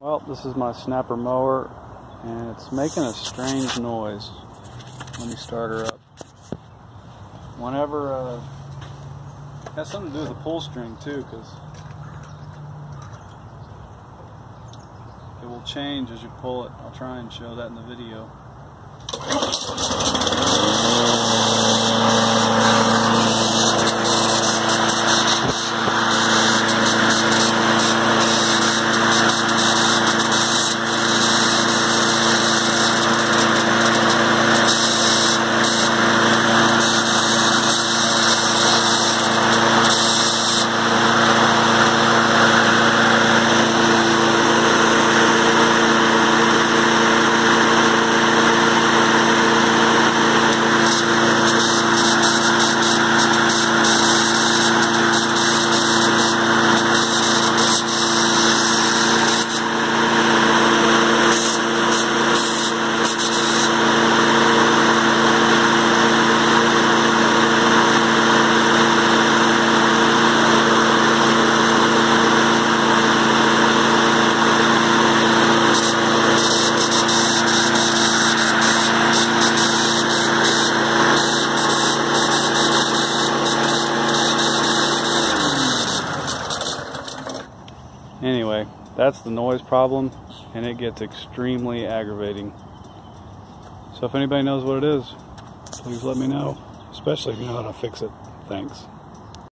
Well, this is my snapper mower, and it's making a strange noise. Let me start her up. Whenever, it has something to do with the pull string too, because it will change as you pull it. I'll try and show that in the video. Anyway, that's the noise problem, and it gets extremely aggravating. So if anybody knows what it is, please let me know, especially if you know how to fix it. Thanks.